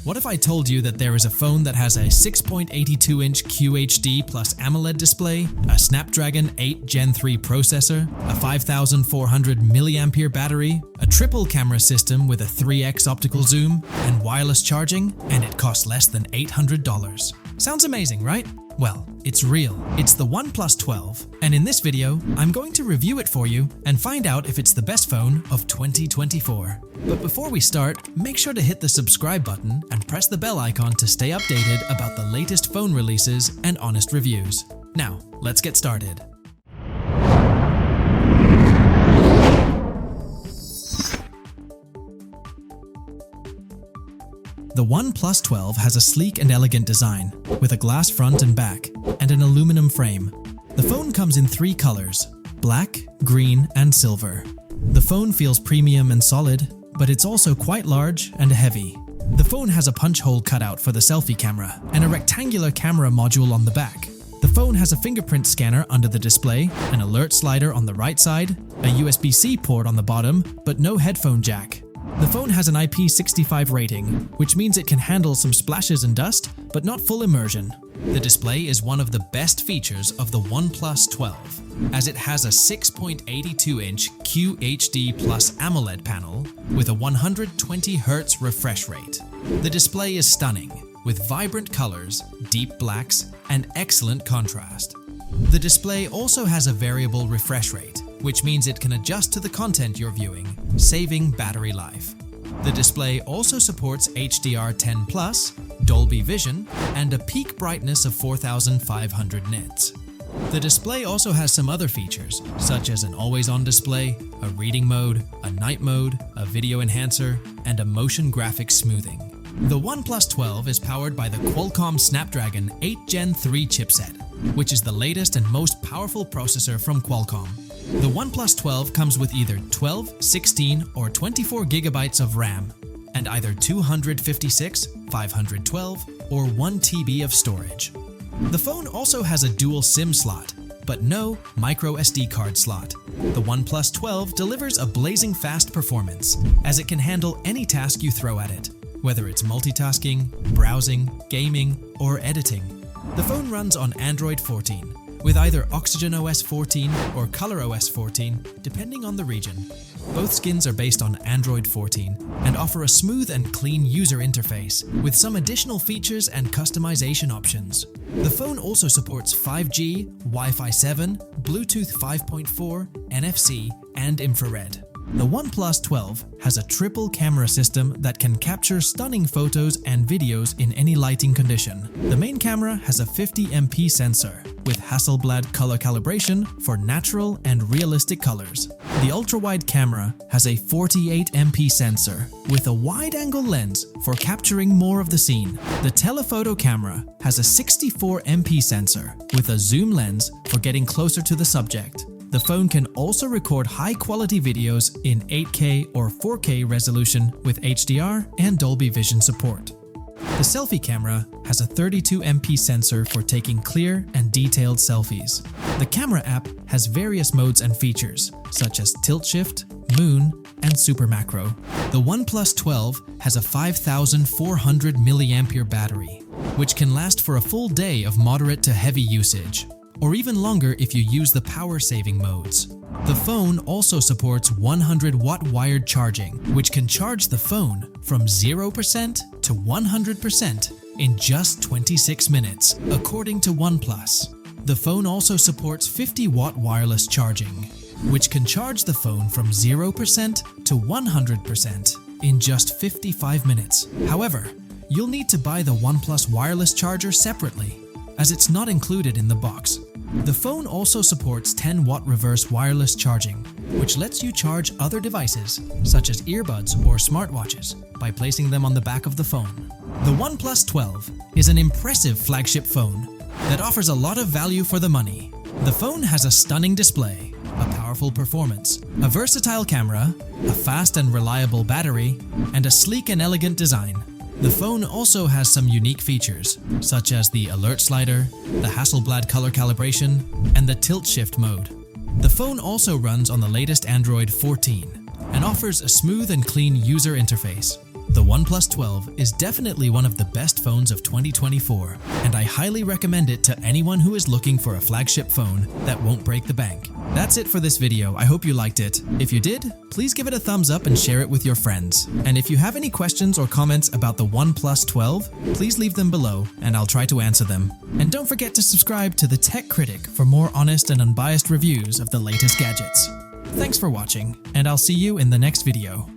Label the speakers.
Speaker 1: What if I told you that there is a phone that has a 6.82-inch QHD plus AMOLED display, a Snapdragon 8 Gen 3 processor, a 5400 mAh battery, a triple camera system with a 3x optical zoom, and wireless charging, and it costs less than $800? Sounds amazing, right? Well, it's real. It's the OnePlus 12, and in this video, I'm going to review it for you and find out if it's the best phone of 2024. But before we start, make sure to hit the subscribe button and press the bell icon to stay updated about the latest phone releases and honest reviews. Now, let's get started. The OnePlus 12 has a sleek and elegant design, with a glass front and back, and an aluminum frame. The phone comes in 3 colors: black, green, and silver. The phone feels premium and solid, but it's also quite large and heavy. The phone has a punch hole cutout for the selfie camera, and a rectangular camera module on the back. The phone has a fingerprint scanner under the display, an alert slider on the right side, a USB-C port on the bottom, but no headphone jack. The phone has an IP65 rating, which means it can handle some splashes and dust, but not full immersion. The display is one of the best features of the OnePlus 12, as it has a 6.82-inch QHD plus AMOLED panel with a 120Hz refresh rate. The display is stunning, with vibrant colors, deep blacks, and excellent contrast. The display also has a variable refresh rate, which means it can adjust to the content you're viewing, saving battery life. The display also supports HDR10+, Dolby Vision, and a peak brightness of 4500 nits. The display also has some other features, such as an always-on display, a reading mode, a night mode, a video enhancer, and a motion graphics smoothing. The OnePlus 12 is powered by the Qualcomm Snapdragon 8 Gen 3 chipset, which is the latest and most powerful processor from Qualcomm. The OnePlus 12 comes with either 12, 16, or 24 gigabytes of RAM, and either 256, 512, or 1 TB of storage. The phone also has a dual SIM slot, but no micro SD card slot. The OnePlus 12 delivers a blazing fast performance, as it can handle any task you throw at it, whether it's multitasking, browsing, gaming, or editing. The phone runs on Android 14, with either Oxygen OS 14 or Color OS 14, depending on the region. Both skins are based on Android 14 and offer a smooth and clean user interface, with some additional features and customization options. The phone also supports 5G, Wi-Fi 7, Bluetooth 5.4, NFC, and infrared. The OnePlus 12 has a triple camera system that can capture stunning photos and videos in any lighting condition. The main camera has a 50MP sensor with Hasselblad color calibration for natural and realistic colors. The ultra-wide camera has a 48MP sensor with a wide-angle lens for capturing more of the scene. The telephoto camera has a 64MP sensor with a zoom lens for getting closer to the subject. The phone can also record high-quality videos in 8K or 4K resolution with HDR and Dolby Vision support. The selfie camera has a 32MP sensor for taking clear and detailed selfies. The camera app has various modes and features, such as tilt shift, moon, and super macro. The OnePlus 12 has a 5400 mAh battery, which can last for a full day of moderate to heavy usage, or even longer if you use the power-saving modes. The phone also supports 100-watt wired charging, which can charge the phone from 0% to 100% in just 26 minutes, according to OnePlus. The phone also supports 50-watt wireless charging, which can charge the phone from 0% to 100% in just 55 minutes. However, you'll need to buy the OnePlus wireless charger separately, as it's not included in the box. The phone also supports 10-watt reverse wireless charging, which lets you charge other devices, such as earbuds or smartwatches, by placing them on the back of the phone. The OnePlus 12 is an impressive flagship phone that offers a lot of value for the money. The phone has a stunning display, a powerful performance, a versatile camera, a fast and reliable battery, and a sleek and elegant design. The phone also has some unique features, such as the alert slider, the Hasselblad color calibration, and the tilt shift mode. The phone also runs on the latest Android 14 and offers a smooth and clean user interface. The OnePlus 12 is definitely one of the best phones of 2024, and I highly recommend it to anyone who is looking for a flagship phone that won't break the bank. That's it for this video. I hope you liked it. If you did, please give it a thumbs up and share it with your friends. And if you have any questions or comments about the OnePlus 12, please leave them below and I'll try to answer them. And don't forget to subscribe to the Tech Critic for more honest and unbiased reviews of the latest gadgets. Thanks for watching, and I'll see you in the next video.